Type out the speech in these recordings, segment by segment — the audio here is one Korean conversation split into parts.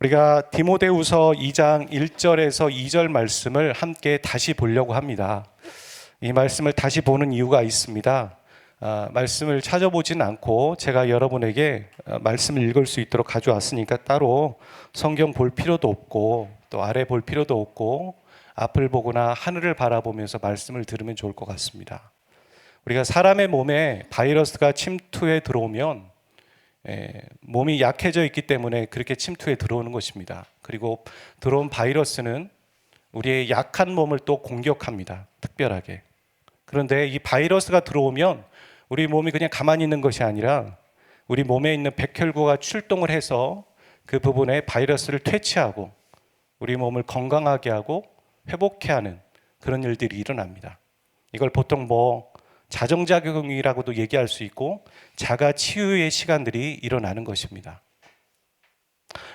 우리가 디모데후서 2장 1절에서 2절 말씀을 함께 다시 보려고 합니다. 이 말씀을 다시 보는 이유가 있습니다. 말씀을 찾아보진 않고 제가 여러분에게 말씀을 읽을 수 있도록 가져왔으니까 따로 성경 볼 필요도 없고 또 아래 볼 필요도 없고 앞을 보거나 하늘을 바라보면서 말씀을 들으면 좋을 것 같습니다. 우리가 사람의 몸에 바이러스가 침투해 들어오면 몸이 약해져 있기 때문에 그렇게 침투해 들어오는 것입니다. 그리고 들어온 바이러스는 우리의 약한 몸을 또 공격합니다. 특별하게. 그런데 이 바이러스가 들어오면 우리 몸이 그냥 가만히 있는 것이 아니라 우리 몸에 있는 백혈구가 출동을 해서 그 부분에 바이러스를 퇴치하고 우리 몸을 건강하게 하고 회복해 하는 그런 일들이 일어납니다. 이걸 보통 자정작용이라고도 얘기할 수 있고 자가치유의 시간들이 일어나는 것입니다.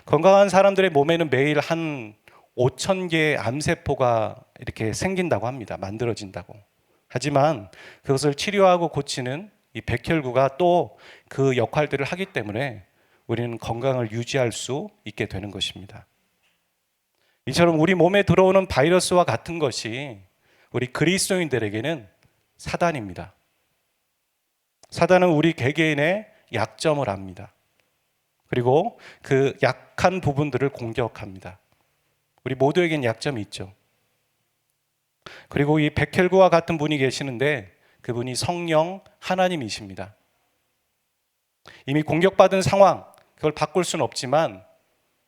건강한 사람들의 몸에는 매일 한 5,000개의 암세포가 이렇게 생긴다고 합니다. 만들어진다고. 하지만 그것을 치료하고 고치는 이 백혈구가 또 그 역할들을 하기 때문에 우리는 건강을 유지할 수 있게 되는 것입니다. 이처럼 우리 몸에 들어오는 바이러스와 같은 것이 우리 그리스도인들에게는 사단입니다. 사단은 우리 개개인의 약점을 압니다. 그리고 그 약한 부분들을 공격합니다. 우리 모두에겐 약점이 있죠. 그리고 이 백혈구와 같은 분이 계시는데 그분이 성령 하나님이십니다. 이미 공격받은 상황, 그걸 바꿀 수는 없지만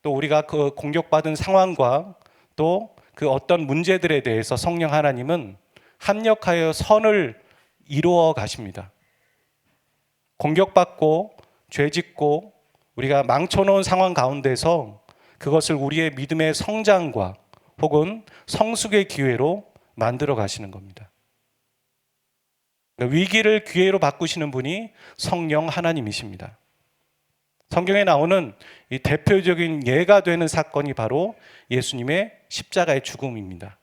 또 우리가 그 공격받은 상황과 또 그 어떤 문제들에 대해서 성령 하나님은 합력하여 선을 이루어 가십니다. 공격받고 죄짓고 우리가 망쳐놓은 상황 가운데서 그것을 우리의 믿음의 성장과 혹은 성숙의 기회로 만들어 가시는 겁니다. 위기를 기회로 바꾸시는 분이 성령 하나님이십니다. 성경에 나오는 이 대표적인 예가 되는 사건이 바로 예수님의 십자가의 죽음입니다.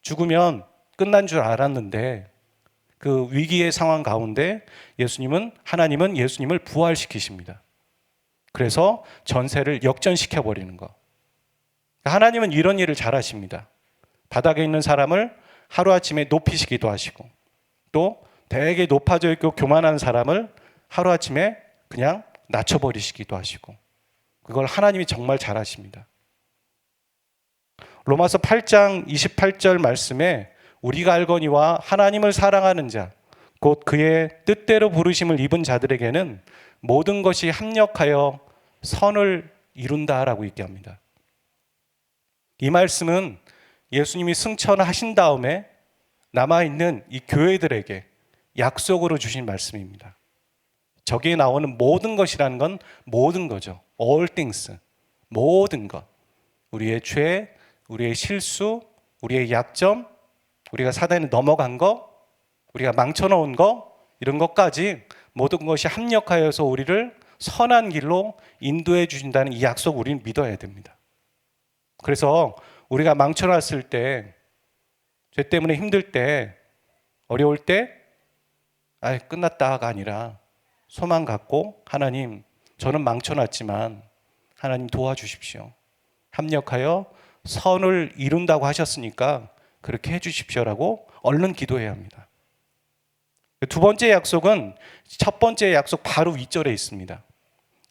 죽으면 끝난 줄 알았는데 그 위기의 상황 가운데 하나님은 예수님을 부활시키십니다. 그래서 전세를 역전시켜 버리는 것. 하나님은 이런 일을 잘하십니다. 바닥에 있는 사람을 하루아침에 높이시기도 하시고 또 되게 높아져 있고 교만한 사람을 하루아침에 그냥 낮춰버리시기도 하시고 그걸 하나님이 정말 잘하십니다. 로마서 8장 28절 말씀에 우리가 알거니와 하나님을 사랑하는 자 곧 그의 뜻대로 부르심을 입은 자들에게는 모든 것이 합력하여 선을 이룬다라고 얘기합니다. 이 말씀은 예수님이 승천하신 다음에 남아있는 이 교회들에게 약속으로 주신 말씀입니다. 저기에 나오는 모든 것이라는 건 모든 거죠. All things, 모든 것. 우리의 죄, 우리의 실수, 우리의 약점, 우리가 사단에 넘어간 거, 우리가 망쳐놓은 거, 이런 것까지 모든 것이 합력하여서 우리를 선한 길로 인도해 주신다는 이 약속 우리는 믿어야 됩니다. 그래서 우리가 망쳐놨을 때, 죄 때문에 힘들 때, 어려울 때, 끝났다가 아니라 소망 갖고 하나님, 저는 망쳐놨지만 하나님 도와주십시오. 합력하여 선을 이룬다고 하셨으니까 그렇게 해주십시오라고 얼른 기도해야 합니다. 두 번째 약속은 첫 번째 약속 바로 윗절에 있습니다.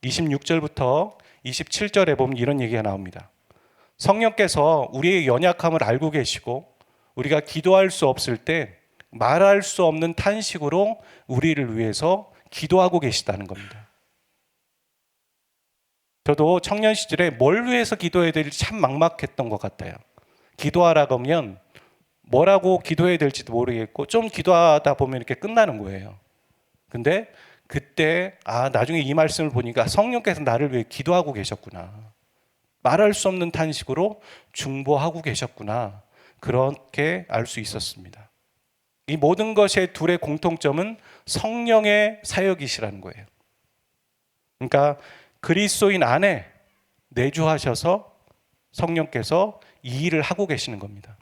26절부터 27절에 보면 이런 얘기가 나옵니다. 성령께서 우리의 연약함을 알고 계시고 우리가 기도할 수 없을 때 말할 수 없는 탄식으로 우리를 위해서 기도하고 계시다는 겁니다. 저도 청년 시절에 뭘 위해서 기도해야 될지 참 막막했던 것 같아요. 기도하라고 하면 뭐라고 기도해야 될지도 모르겠고 좀 기도하다 보면 이렇게 끝나는 거예요. 근데 그때 나중에 이 말씀을 보니까 성령께서 나를 위해 기도하고 계셨구나. 말할 수 없는 탄식으로 중보하고 계셨구나. 그렇게 알 수 있었습니다. 이 모든 것의 둘의 공통점은 성령의 사역이시라는 거예요. 그러니까 그리스도인 안에 내주하셔서 성령께서 이 일을 하고 계시는 겁니다.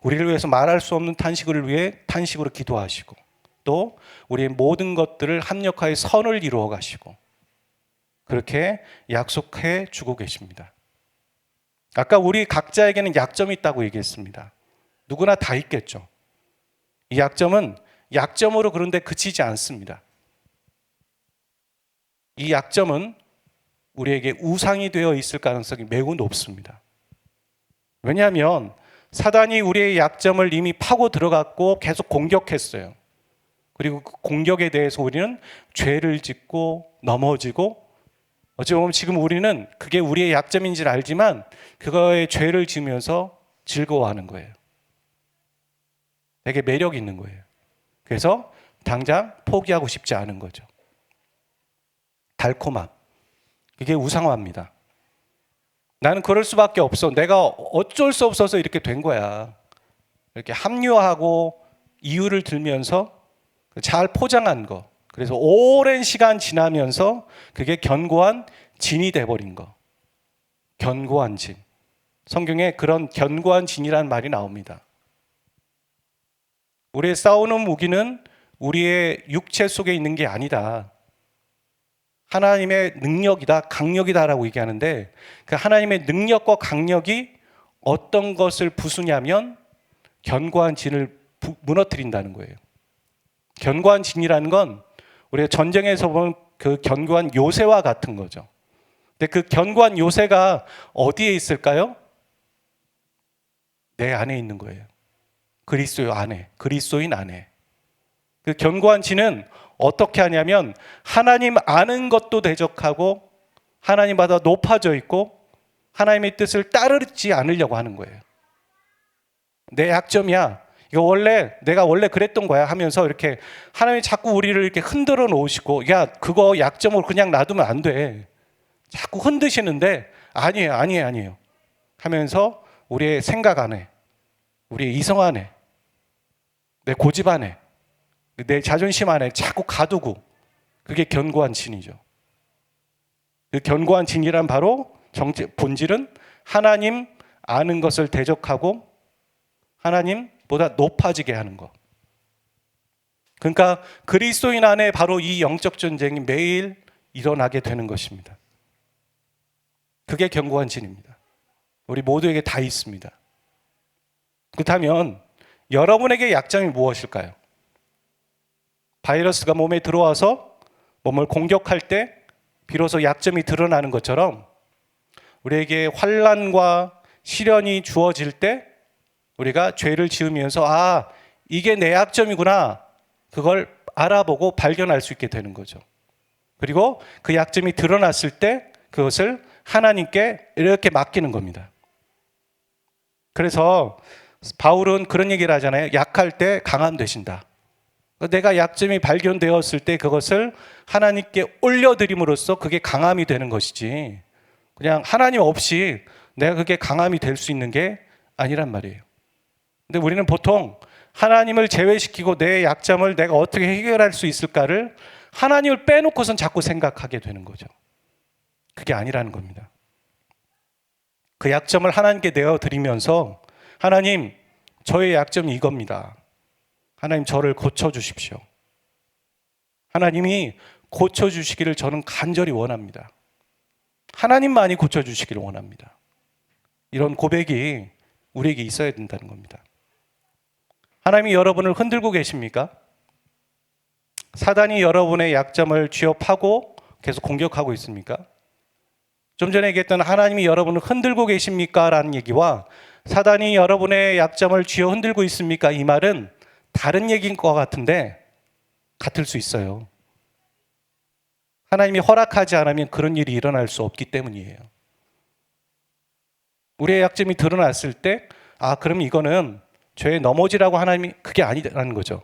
우리를 위해서 말할 수 없는 탄식을 위해 탄식으로 기도하시고 또 우리의 모든 것들을 합력하여 선을 이루어 가시고 그렇게 약속해 주고 계십니다. 아까 우리 각자에게는 약점이 있다고 얘기했습니다. 누구나 다 있겠죠. 이 약점은 약점으로 그런데 그치지 않습니다. 이 약점은 우리에게 우상이 되어 있을 가능성이 매우 높습니다. 왜냐하면 사단이 우리의 약점을 이미 파고 들어갔고 계속 공격했어요. 그리고 그 공격에 대해서 우리는 죄를 짓고 넘어지고, 어찌 보면 지금 우리는 그게 우리의 약점인지를 알지만 그거에 죄를 지으면서 즐거워하는 거예요. 되게 매력 있는 거예요. 그래서 당장 포기하고 싶지 않은 거죠. 달콤함. 이게 우상화입니다. 나는 그럴 수밖에 없어. 내가 어쩔 수 없어서 이렇게 된 거야. 이렇게 합리화하고 이유를 들면서 잘 포장한 거. 그래서 오랜 시간 지나면서 그게 견고한 진이 돼버린 거. 견고한 진. 성경에 그런 견고한 진이라는 말이 나옵니다. 우리의 싸우는 무기는 우리의 육체 속에 있는 게 아니다. 하나님의 능력이다, 강력이다라고 얘기하는데, 그 하나님의 능력과 강력이 어떤 것을 부수냐면 견고한 진을 무너뜨린다는 거예요. 견고한 진이라는 건 우리가 전쟁에서 보면 그 견고한 요새와 같은 거죠. 근데 그 견고한 요새가 어디에 있을까요? 내 안에 있는 거예요. 그리스도 안에, 그리스도인 안에. 그 견고한 진은 어떻게 하냐면 하나님 아는 것도 대적하고 하나님보다 높아져 있고 하나님의 뜻을 따르지 않으려고 하는 거예요. 내 약점이야. 이거 내가 원래 그랬던 거야 하면서 이렇게 하나님이 자꾸 우리를 이렇게 흔들어 놓으시고, 야, 그거 약점으로 그냥 놔두면 안 돼. 자꾸 흔드시는데 아니에요 하면서 우리의 생각 안에, 우리의 이성 안에, 내 고집 안에, 내 자존심 안에 자꾸 가두고, 그게 견고한 진이죠. 그 견고한 진이란 바로 본질은 하나님 아는 것을 대적하고 하나님보다 높아지게 하는 것. 그러니까 그리스도인 안에 바로 이 영적 전쟁이 매일 일어나게 되는 것입니다. 그게 견고한 진입니다. 우리 모두에게 다 있습니다. 그렇다면 여러분에게 약점이 무엇일까요? 바이러스가 몸에 들어와서 몸을 공격할 때 비로소 약점이 드러나는 것처럼 우리에게 환난과 시련이 주어질 때 우리가 죄를 지으면서 이게 내 약점이구나, 그걸 알아보고 발견할 수 있게 되는 거죠. 그리고 그 약점이 드러났을 때 그것을 하나님께 이렇게 맡기는 겁니다. 그래서 바울은 그런 얘기를 하잖아요. 약할 때 강함 되신다. 내가 약점이 발견되었을 때 그것을 하나님께 올려드림으로써 그게 강함이 되는 것이지, 그냥 하나님 없이 내가 그게 강함이 될 수 있는 게 아니란 말이에요. 근데 우리는 보통 하나님을 제외시키고 내 약점을 내가 어떻게 해결할 수 있을까를 하나님을 빼놓고선 자꾸 생각하게 되는 거죠. 그게 아니라는 겁니다. 그 약점을 하나님께 내어드리면서 하나님, 저의 약점이 이겁니다. 하나님, 저를 고쳐주십시오. 하나님이 고쳐주시기를 저는 간절히 원합니다. 하나님만이 고쳐주시기를 원합니다. 이런 고백이 우리에게 있어야 된다는 겁니다. 하나님이 여러분을 흔들고 계십니까? 사단이 여러분의 약점을 쥐어파고 계속 공격하고 있습니까? 좀 전에 얘기했던 하나님이 여러분을 흔들고 계십니까? 라는 얘기와 사단이 여러분의 약점을 쥐어 흔들고 있습니까? 이 말은 다른 얘기인 것 같은데 같을 수 있어요. 하나님이 허락하지 않으면 그런 일이 일어날 수 없기 때문이에요. 우리의 약점이 드러났을 때 그럼 이거는 죄의 넘어지라고 하나님이, 그게 아니라는 거죠.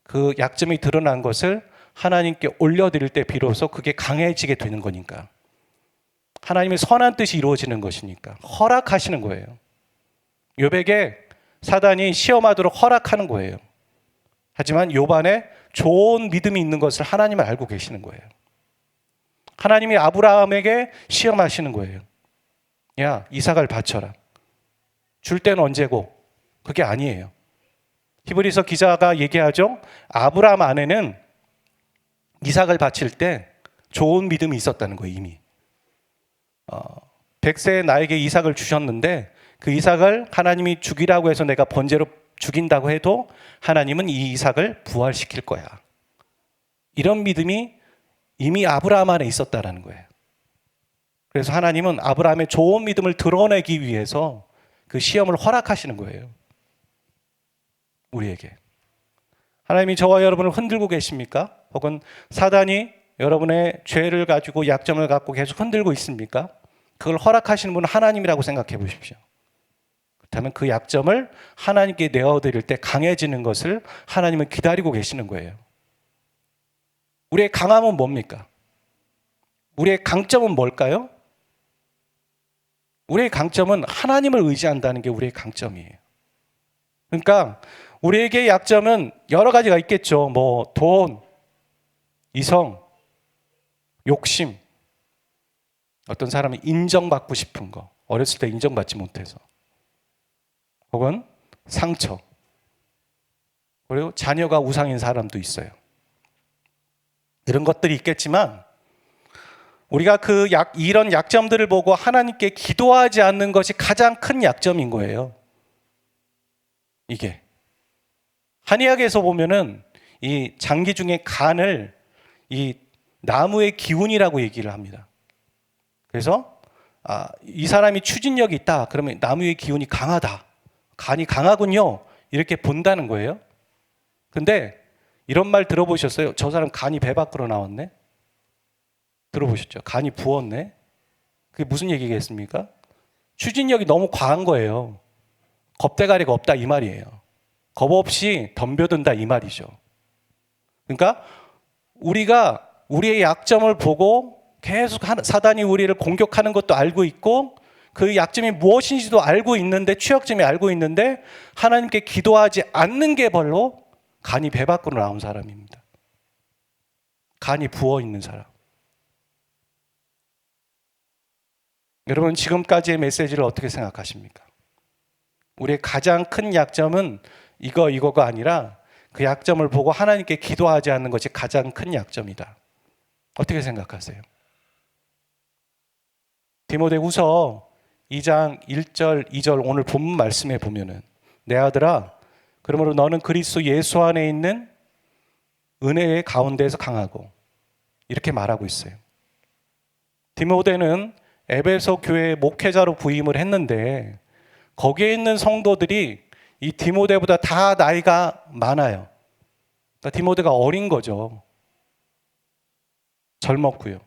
그 약점이 드러난 것을 하나님께 올려드릴 때 비로소 그게 강해지게 되는 거니까. 하나님의 선한 뜻이 이루어지는 것이니까 허락하시는 거예요. 욥에게 사단이 시험하도록 허락하는 거예요. 하지만 욥 안에 좋은 믿음이 있는 것을 하나님은 알고 계시는 거예요. 하나님이 아브라함에게 시험하시는 거예요. 야, 이삭을 바쳐라. 줄 때는 언제고? 그게 아니에요. 히브리서 기자가 얘기하죠. 아브라함 안에는 이삭을 바칠 때 좋은 믿음이 있었다는 거예요. 이미 100세에 나에게 이삭을 주셨는데 그 이삭을 하나님이 죽이라고 해서 내가 번제로 죽인다고 해도 하나님은 이 이삭을 부활시킬 거야. 이런 믿음이 이미 아브라함 안에 있었다는 거예요. 그래서 하나님은 아브라함의 좋은 믿음을 드러내기 위해서 그 시험을 허락하시는 거예요. 우리에게. 하나님이 저와 여러분을 흔들고 계십니까? 혹은 사단이 여러분의 죄를 가지고 약점을 갖고 계속 흔들고 있습니까? 그걸 허락하시는 분은 하나님이라고 생각해 보십시오. 그렇다면 그 약점을 하나님께 내어드릴 때 강해지는 것을 하나님은 기다리고 계시는 거예요. 우리의 강함은 뭡니까? 우리의 강점은 뭘까요? 우리의 강점은 하나님을 의지한다는 게 우리의 강점이에요. 그러니까 우리에게 약점은 여러 가지가 있겠죠. 뭐 돈, 이성, 욕심, 어떤 사람은 인정받고 싶은 거, 어렸을 때 인정받지 못해서, 혹은 상처, 그리고 자녀가 우상인 사람도 있어요. 이런 것들이 있겠지만 우리가 이런 약점들을 보고 하나님께 기도하지 않는 것이 가장 큰 약점인 거예요. 이게 한의학에서 보면은 이 장기 중에 간을 이 나무의 기운이라고 얘기를 합니다. 그래서 이 사람이 추진력이 있다. 그러면 나무의 기운이 강하다. 간이 강하군요. 이렇게 본다는 거예요. 근데 이런 말 들어보셨어요? 저 사람 간이 배 밖으로 나왔네? 들어보셨죠? 간이 부었네? 그게 무슨 얘기겠습니까? 추진력이 너무 과한 거예요. 겁대가리가 없다 이 말이에요. 겁 없이 덤벼든다 이 말이죠. 그러니까 우리가 우리의 약점을 보고 계속 사단이 우리를 공격하는 것도 알고 있고 그 약점이 무엇인지도 알고 있는데 취약점이 알고 있는데 하나님께 기도하지 않는 게 바로 간이 배 밖으로 나온 사람입니다. 간이 부어 있는 사람. 여러분 지금까지의 메시지를 어떻게 생각하십니까? 우리의 가장 큰 약점은 이거가 아니라 그 약점을 보고 하나님께 기도하지 않는 것이 가장 큰 약점이다. 어떻게 생각하세요? 디모데후서 2장 1절 2절 오늘 본문 말씀에 보면은 내 아들아 그러므로 너는 그리스도 예수 안에 있는 은혜의 가운데에서 강하고 이렇게 말하고 있어요. 디모데는 에베소 교회의 목회자로 부임을 했는데 거기에 있는 성도들이 이 디모데보다 다 나이가 많아요. 그러니까 디모데가 어린 거죠. 젊었고요.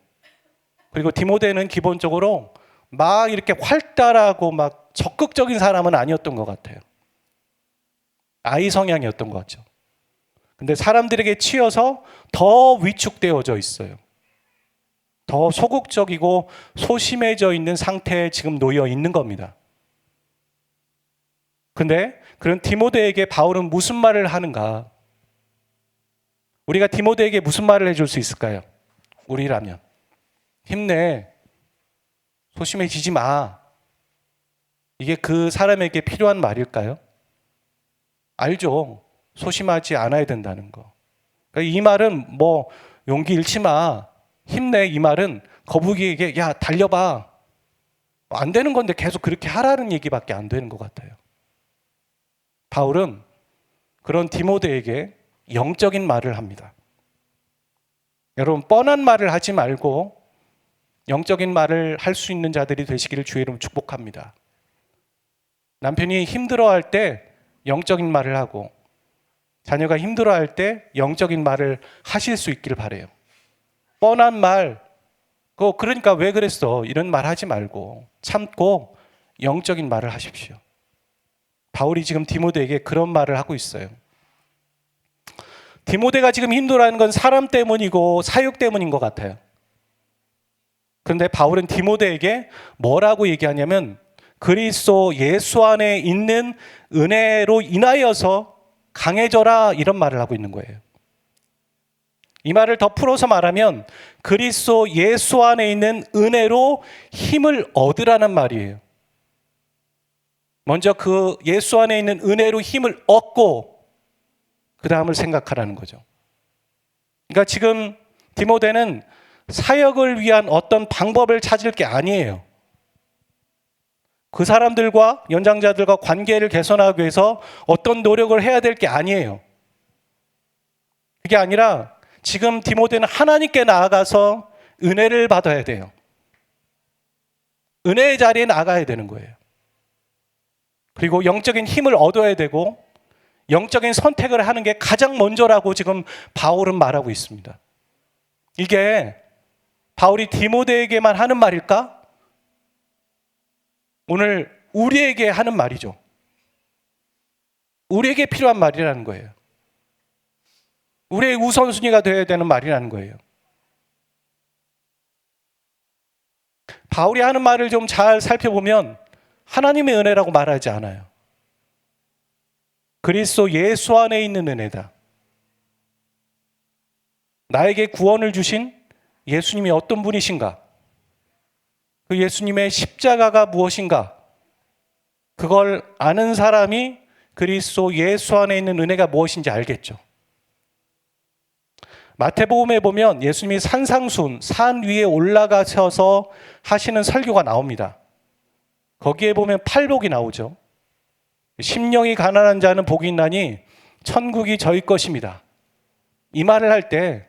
그리고 디모데는 기본적으로 막 이렇게 활달하고 막 적극적인 사람은 아니었던 것 같아요. 아이 성향이었던 것 같죠. 근데 사람들에게 치여서 더 위축되어져 있어요. 더 소극적이고 소심해져 있는 상태에 지금 놓여 있는 겁니다. 근데 그런 디모데에게 바울은 무슨 말을 하는가? 우리가 디모데에게 무슨 말을 해줄 수 있을까요? 우리라면 힘내, 소심해지지 마. 이게 그 사람에게 필요한 말일까요? 알죠. 소심하지 않아야 된다는 거. 그러니까 이 말은 뭐 용기 잃지 마, 힘내 이 말은 거북이에게 야 달려봐. 안 되는 건데 계속 그렇게 하라는 얘기밖에 안 되는 것 같아요. 바울은 그런 디모데에게 영적인 말을 합니다. 여러분 뻔한 말을 하지 말고 영적인 말을 할 수 있는 자들이 되시기를 주의 이름으로 축복합니다. 남편이 힘들어할 때 영적인 말을 하고 자녀가 힘들어할 때 영적인 말을 하실 수 있기를 바라요. 뻔한 말, 그러니까 왜 그랬어? 이런 말 하지 말고 참고 영적인 말을 하십시오. 바울이 지금 디모데에게 그런 말을 하고 있어요. 디모데가 지금 힘들어하는 건 사람 때문이고 사역 때문인 것 같아요. 그런데 바울은 디모데에게 뭐라고 얘기하냐면 그리스도 예수 안에 있는 은혜로 인하여서 강해져라 이런 말을 하고 있는 거예요. 이 말을 더 풀어서 말하면 그리스도 예수 안에 있는 은혜로 힘을 얻으라는 말이에요. 먼저 그 예수 안에 있는 은혜로 힘을 얻고 그 다음을 생각하라는 거죠. 그러니까 지금 디모데는 사역을 위한 어떤 방법을 찾을 게 아니에요. 그 사람들과 연장자들과 관계를 개선하기 위해서 어떤 노력을 해야 될 게 아니에요. 그게 아니라 지금 디모데는 하나님께 나아가서 은혜를 받아야 돼요. 은혜의 자리에 나가야 되는 거예요. 그리고 영적인 힘을 얻어야 되고 영적인 선택을 하는 게 가장 먼저라고 지금 바울은 말하고 있습니다. 이게 바울이 디모데에게만 하는 말일까? 오늘 우리에게 하는 말이죠. 우리에게 필요한 말이라는 거예요. 우리의 우선순위가 되어야 되는 말이라는 거예요. 바울이 하는 말을 좀 잘 살펴보면 하나님의 은혜라고 말하지 않아요. 그리스도 예수 안에 있는 은혜다. 나에게 구원을 주신 예수님이 어떤 분이신가? 그 예수님의 십자가가 무엇인가? 그걸 아는 사람이 그리스도 예수 안에 있는 은혜가 무엇인지 알겠죠. 마태복음에 보면 예수님이 산상순, 산 위에 올라가셔서 하시는 설교가 나옵니다. 거기에 보면 팔복이 나오죠. 심령이 가난한 자는 복이 있나니 천국이 저희 것입니다. 이 말을 할 때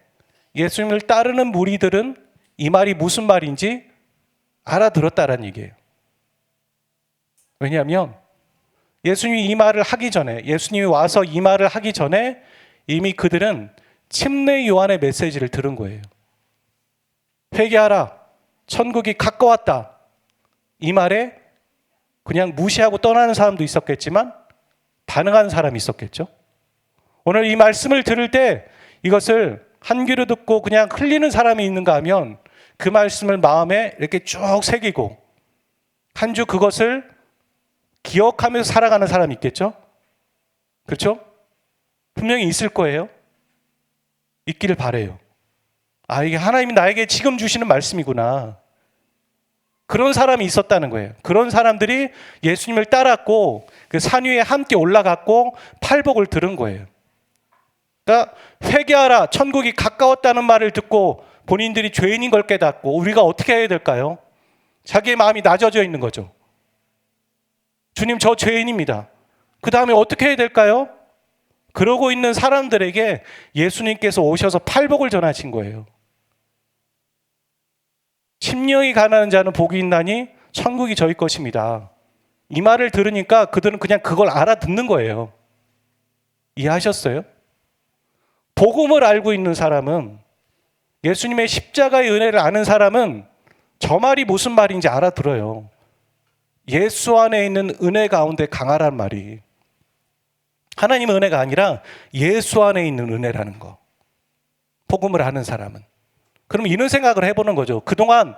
예수님을 따르는 무리들은 이 말이 무슨 말인지 알아들었다라는 얘기예요. 왜냐하면 예수님이 이 말을 하기 전에, 예수님이 와서 이 말을 하기 전에 이미 그들은 침례 요한의 메시지를 들은 거예요. 회개하라, 천국이 가까웠다. 이 말에 그냥 무시하고 떠나는 사람도 있었겠지만 반응하는 사람이 있었겠죠. 오늘 이 말씀을 들을 때 이것을 한 귀로 듣고 그냥 흘리는 사람이 있는가 하면 그 말씀을 마음에 이렇게 쭉 새기고 한 주 그것을 기억하면서 살아가는 사람이 있겠죠. 그렇죠? 분명히 있을 거예요. 있기를 바라요. 아, 이게 하나님이 나에게 지금 주시는 말씀이구나. 그런 사람이 있었다는 거예요. 그런 사람들이 예수님을 따랐고 그 산 위에 함께 올라갔고 팔복을 들은 거예요. 그러니까 회개하라, 천국이 가까웠다는 말을 듣고 본인들이 죄인인 걸 깨닫고 우리가 어떻게 해야 될까요? 자기의 마음이 낮아져 있는 거죠. 주님, 저 죄인입니다. 그 다음에 어떻게 해야 될까요? 그러고 있는 사람들에게 예수님께서 오셔서 팔복을 전하신 거예요. 심령이 가난한 자는 복이 있나니 천국이 저희 것입니다. 이 말을 들으니까 그들은 그냥 그걸 알아듣는 거예요. 이해하셨어요? 복음을 알고 있는 사람은, 예수님의 십자가의 은혜를 아는 사람은 저 말이 무슨 말인지 알아들어요. 예수 안에 있는 은혜 가운데 강하란 말이 하나님의 은혜가 아니라 예수 안에 있는 은혜라는 거. 복음을 아는 사람은. 그럼 이런 생각을 해보는 거죠. 그동안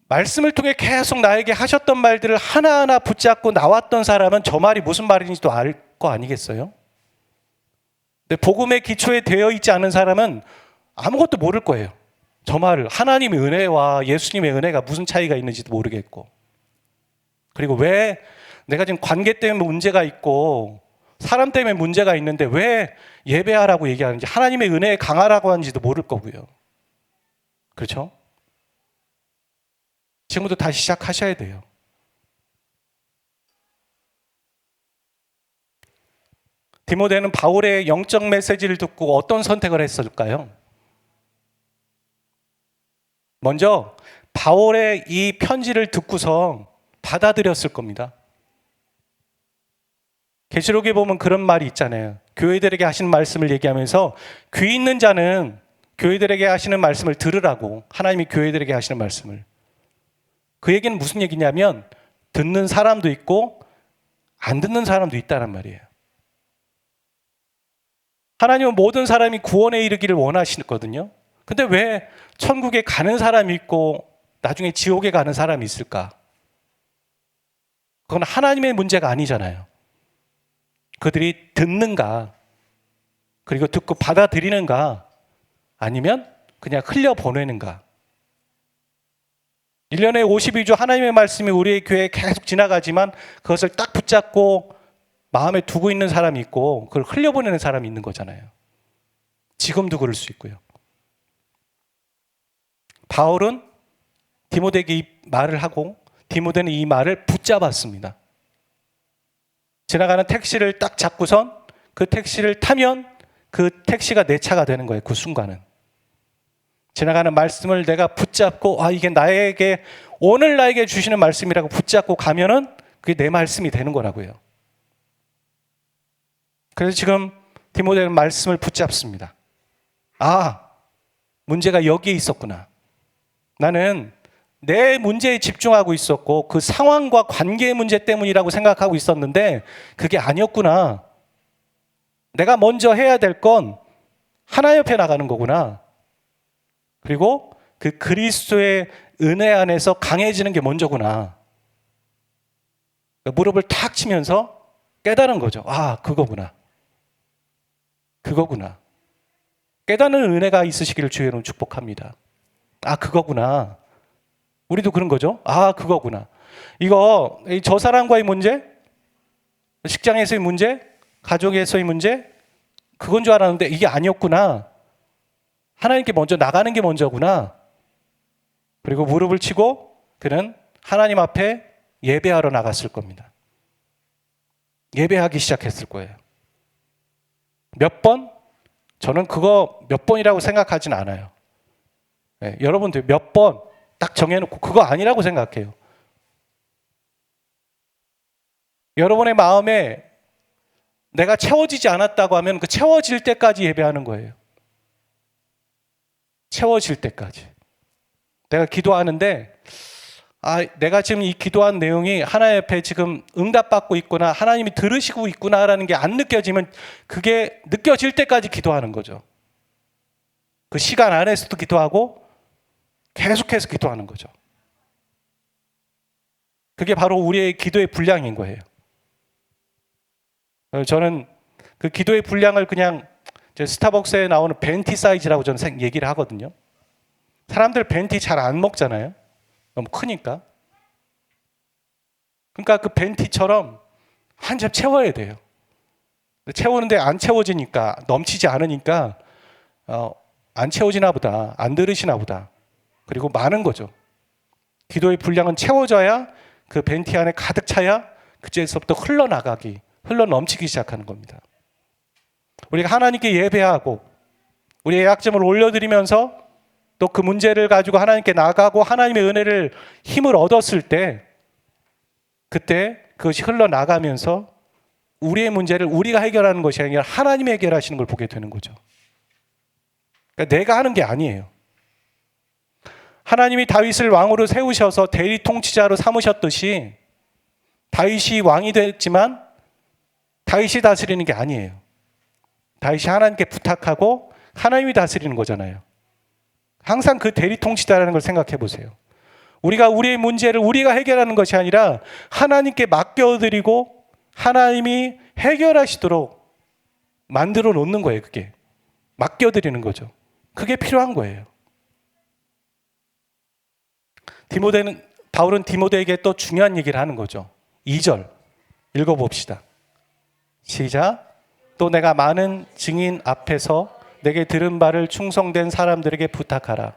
말씀을 통해 계속 나에게 하셨던 말들을 하나하나 붙잡고 나왔던 사람은 저 말이 무슨 말인지도 알 거 아니겠어요? 근데 복음의 기초에 되어 있지 않은 사람은 아무것도 모를 거예요. 저 말을, 하나님의 은혜와 예수님의 은혜가 무슨 차이가 있는지도 모르겠고, 그리고 왜 내가 지금 관계 때문에 문제가 있고 사람 때문에 문제가 있는데 왜 예배하라고 얘기하는지, 하나님의 은혜에 강하라고 하는지도 모를 거고요. 그렇죠? 지금부터 다시 시작하셔야 돼요. 디모데는 바울의 영적 메시지를 듣고 어떤 선택을 했을까요? 먼저 바울의 이 편지를 듣고서 받아들였을 겁니다. 계시록에 보면 그런 말이 있잖아요. 교회들에게 하시는 말씀을 얘기하면서 귀 있는 자는 교회들에게 하시는 말씀을 들으라고, 하나님이 교회들에게 하시는 말씀을. 그 얘기는 무슨 얘기냐면 듣는 사람도 있고 안 듣는 사람도 있다는 말이에요. 하나님은 모든 사람이 구원에 이르기를 원하시거든요. 근데 왜 천국에 가는 사람이 있고 나중에 지옥에 가는 사람이 있을까? 그건 하나님의 문제가 아니잖아요. 그들이 듣는가, 그리고 듣고 받아들이는가, 아니면 그냥 흘려보내는가. 1년에 52주 하나님의 말씀이 우리의 교회에 계속 지나가지만 그것을 딱 붙잡고 마음에 두고 있는 사람이 있고 그걸 흘려보내는 사람이 있는 거잖아요. 지금도 그럴 수 있고요. 바울은 디모데에게 이 말을 하고 디모데는 이 말을 붙잡았습니다. 지나가는 택시를 딱 잡고선 그 택시를 타면 그 택시가 내 차가 되는 거예요. 그 순간은. 지나가는 말씀을 내가 붙잡고 이게 나에게 오늘 나에게 주시는 말씀이라고 붙잡고 가면은 그게 내 말씀이 되는 거라고요. 그래서 지금 디모데는 말씀을 붙잡습니다. 문제가 여기에 있었구나. 나는 내 문제에 집중하고 있었고 그 상황과 관계의 문제 때문이라고 생각하고 있었는데 그게 아니었구나. 내가 먼저 해야 될 건 하나님 옆에 나가는 거구나. 그리고 그 그리스도의 은혜 안에서 강해지는 게 먼저구나. 무릎을 탁 치면서 깨달은 거죠. 그거구나. 그거구나. 깨닫는 은혜가 있으시기를 주의 이름으로 축복합니다. 그거구나. 우리도 그런 거죠. 그거구나. 이거 저 사람과의 문제, 직장에서의 문제, 가족에서의 문제, 그건 줄 알았는데 이게 아니었구나. 하나님께 먼저 나가는 게 먼저구나. 그리고 무릎을 치고 그는 하나님 앞에 예배하러 나갔을 겁니다. 예배하기 시작했을 거예요. 몇 번? 저는 그거 몇 번이라고 생각하진 않아요. 여러분들 몇 번 딱 정해놓고 그거 아니라고 생각해요. 여러분의 마음에 내가 채워지지 않았다고 하면 그 채워질 때까지 예배하는 거예요. 채워질 때까지. 내가 기도하는데 내가 지금 이 기도한 내용이 하나님 앞에 지금 응답받고 있구나, 하나님이 들으시고 있구나라는 게 안 느껴지면 그게 느껴질 때까지 기도하는 거죠. 그 시간 안에서도 기도하고 계속해서 기도하는 거죠. 그게 바로 우리의 기도의 분량인 거예요. 저는 그 기도의 분량을 그냥 스타벅스에 나오는 벤티 사이즈라고 저는 얘기를 하거든요. 사람들 벤티 잘 안 먹잖아요. 너무 크니까. 그러니까 그 벤티처럼 한 점 채워야 돼요. 채우는데 안 채워지니까, 넘치지 않으니까 안 채워지나 보다, 안 들으시나 보다. 그리고 많은 거죠. 기도의 분량은 채워져야 그 벤티 안에 가득 차야 그제서부터 흘러 넘치기 시작하는 겁니다. 우리가 하나님께 예배하고 우리의 약점을 올려드리면서 또 그 문제를 가지고 하나님께 나가고 하나님의 은혜를 힘을 얻었을 때 그때 그것이 흘러나가면서 우리의 문제를 우리가 해결하는 것이 아니라 하나님이 해결하시는 걸 보게 되는 거죠. 그러니까 내가 하는 게 아니에요. 하나님이 다윗을 왕으로 세우셔서 대리 통치자로 삼으셨듯이 다윗이 왕이 됐지만 다윗이 다스리는 게 아니에요. 다윗이 하나님께 부탁하고 하나님이 다스리는 거잖아요. 항상 그 대리 통치자라는 걸 생각해 보세요. 우리가 우리의 문제를 우리가 해결하는 것이 아니라 하나님께 맡겨드리고 하나님이 해결하시도록 만들어 놓는 거예요. 그게 맡겨드리는 거죠. 그게 필요한 거예요. 바울은 디모데에게 또 중요한 얘기를 하는 거죠. 2절 읽어봅시다. 시작. 또 내가 많은 증인 앞에서 내게 들은 바를 충성된 사람들에게 부탁하라.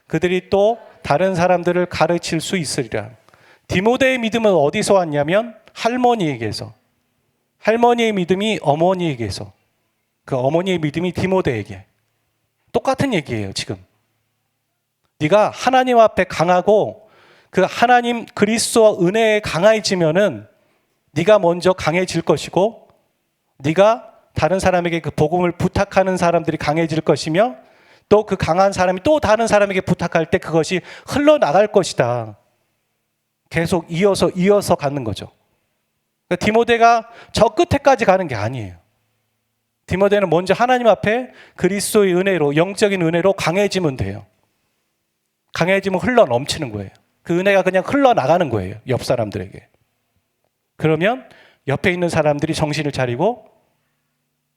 그들이 또 다른 사람들을 가르칠 수 있으리라. 디모데의 믿음은 어디서 왔냐면 할머니에게서. 할머니의 믿음이 어머니에게서. 그 어머니의 믿음이 디모데에게. 똑같은 얘기예요, 지금. 네가 하나님 앞에 강하고 그 하나님 그리스도와 은혜에 강해지면은 네가 먼저 강해질 것이고 네가 다른 사람에게 그 복음을 부탁하는 사람들이 강해질 것이며 또 그 강한 사람이 또 다른 사람에게 부탁할 때 그것이 흘러나갈 것이다. 계속 이어서 가는 거죠. 그러니까 디모데가 저 끝에까지 가는 게 아니에요. 디모데는 먼저 하나님 앞에 그리스도의 은혜로, 영적인 은혜로 강해지면 돼요. 강해지면 흘러 넘치는 거예요. 그 은혜가 그냥 흘러나가는 거예요. 옆 사람들에게. 그러면 옆에 있는 사람들이 정신을 차리고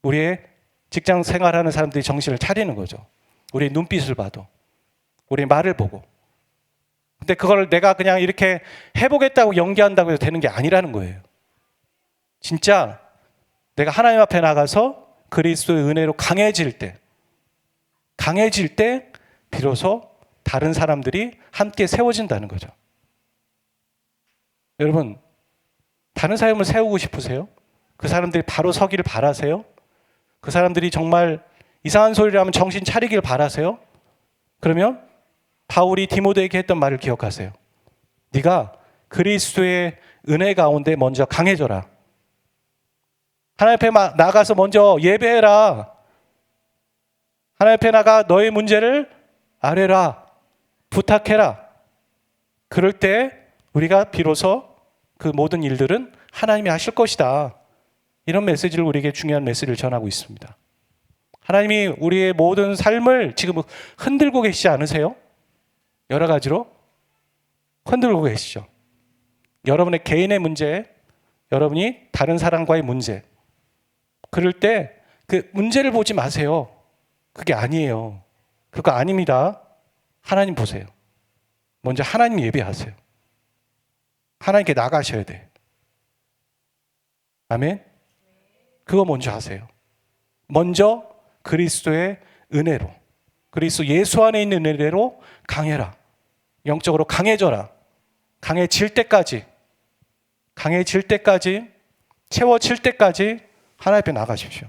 우리의 직장 생활하는 사람들이 정신을 차리는 거죠. 우리의 눈빛을 봐도, 우리의 말을 보고. 근데 그걸 내가 그냥 이렇게 해보겠다고 연기한다고 해서 되는 게 아니라는 거예요. 진짜 내가 하나님 앞에 나가서 그리스도의 은혜로 강해질 때 비로소 다른 사람들이 함께 세워진다는 거죠. 여러분, 다른 사람을 세우고 싶으세요? 그 사람들이 바로 서기를 바라세요? 그 사람들이 정말 이상한 소리를 하면 정신 차리길 바라세요? 그러면 바울이 디모데에게 했던 말을 기억하세요. 네가 그리스도의 은혜 가운데 먼저 강해져라. 하나님 앞에 나가서 먼저 예배해라. 하나님 앞에 나가 너의 문제를 아뢰라. 부탁해라. 그럴 때 우리가 비로소 그 모든 일들은 하나님이 하실 것이다. 이런 메시지를 우리에게 중요한 메시지를 전하고 있습니다. 하나님이 우리의 모든 삶을 지금 흔들고 계시지 않으세요? 여러 가지로 흔들고 계시죠. 여러분의 개인의 문제, 여러분이 다른 사람과의 문제. 그럴 때 그 문제를 보지 마세요. 그게 아니에요. 그거 아닙니다. 하나님 보세요. 먼저 하나님 예배하세요. 하나님께 나가셔야 돼. 아멘? 그거 먼저 하세요. 먼저 그리스도의 은혜로, 그리스도 예수 안에 있는 은혜로 강해라. 영적으로 강해져라. 강해질 때까지, 채워질 때까지 하나님 앞에 나가십시오.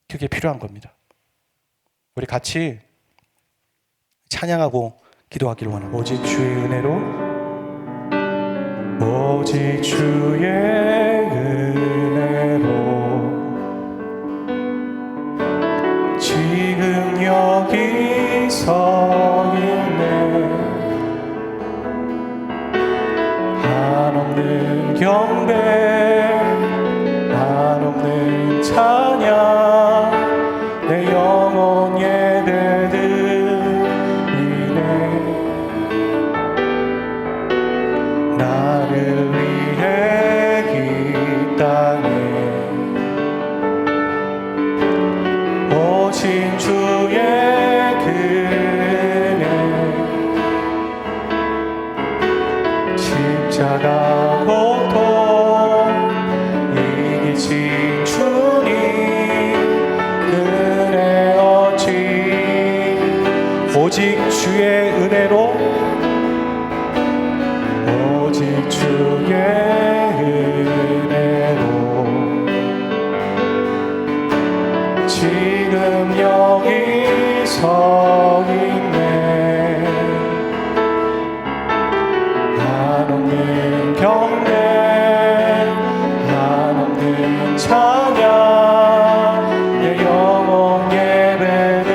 그게 필요한 겁니다. 우리 같이 찬양하고 기도하기를 원합니다. 오직 주의 은혜로, 오직 주의 은혜로 지금 여기 서 있네. 한없는 경배, 한없는 찬양, 내 영혼 예배드리네. 나를 위해 이 땅에 오신 주의 은혜, 십자가 고통 이기신 주님 은혜 어찌, 오직 주의 은혜로, 오직 주의 은혜로 지금 여기 서 있네. 한없는 경배, 한없는 찬양, 내 영혼 예배드리네.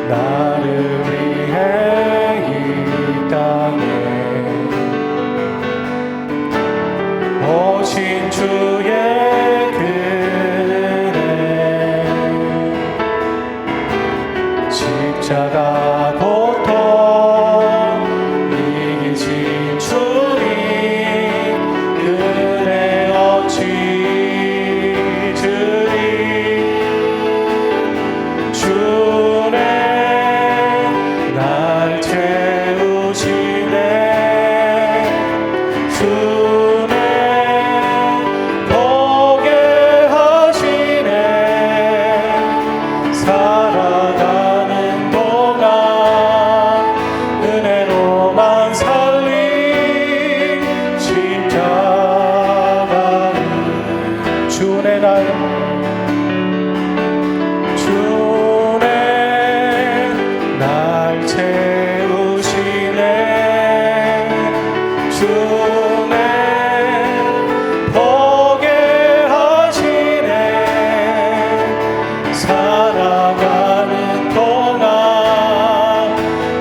나를 위해 이 땅에 오신 주의 은혜, 십자가 고통 이기신 주님 은혜 어찌 주리. 주네 날 채우시네. 주네 보게 하시네. 살아가는 동안 은혜로만 살린 십자가는 주네 날 채우시네. 주네 보게 하시네. 살아가는 동안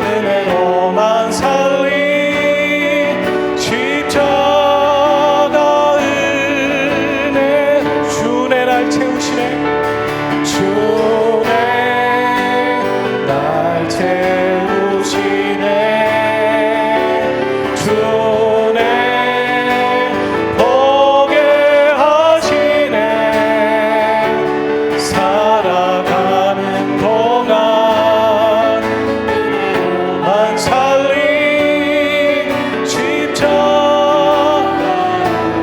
은혜로만 살린 십자가 은혜. 주네 날 채우시네. 주네 날 채우시네. 주네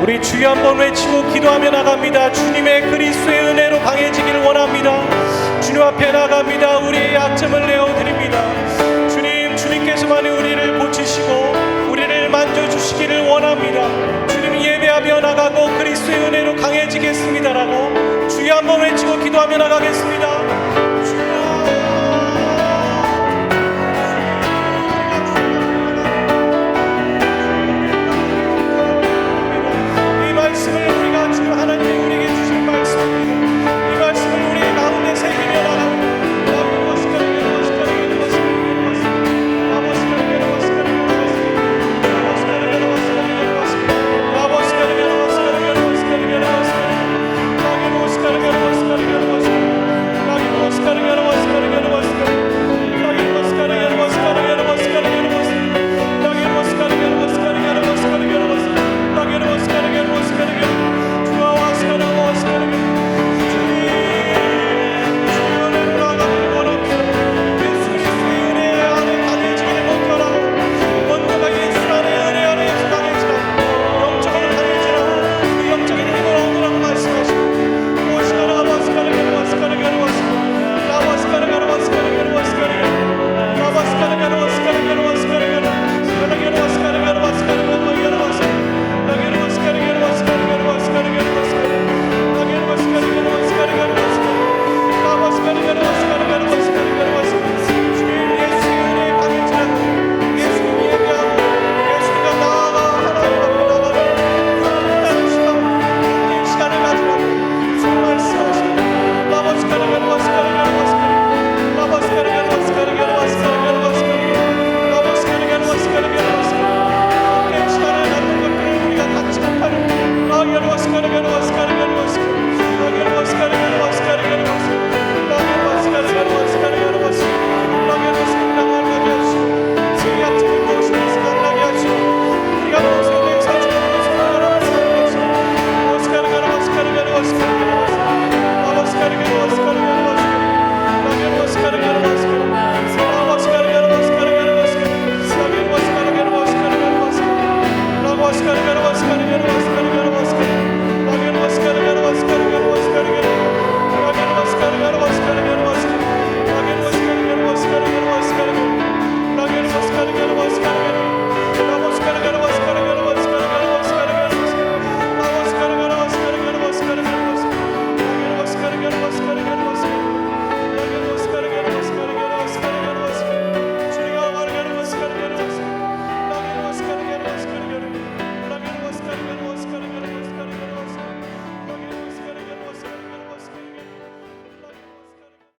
우리 주여 한번 외치고 기도하며 나갑니다. 주님의 그리스도의 은혜로 강해지기를 원합니다. 주님 앞에 나갑니다. 우리의 약점을 내어드립니다. 주님께서만이 우리를 고치시고 우리를 만져주시기를 원합니다. 주님 예배하며 나가고 그리스도의 은혜로 강해지겠습니다라고 주여 한번 외치고 기도하며 나가겠습니다. Oscar,